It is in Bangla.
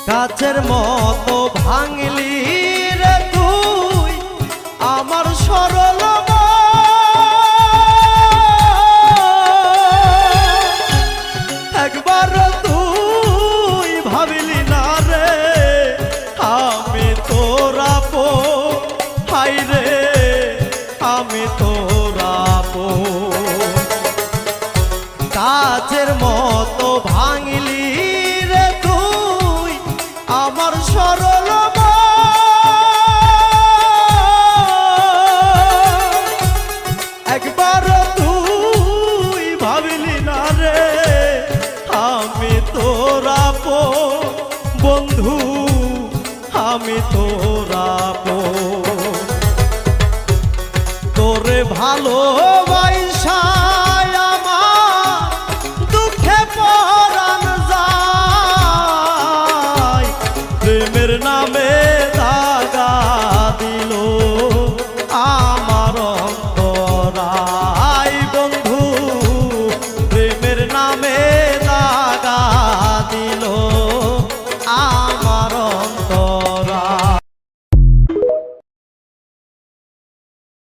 কাচের মতো ভাঙলি রে তুই আমার সরল একবার তুই ভাবিলি না রে আমি তোরা পো হাই রে আমি তোরা পো কাচের মতো ভাঙলি রে তুই আমার সরল একবার তুই ভাবিলি না রে আমি তোরা পো বন্ধু আমি তোরা পো তোরে ভালো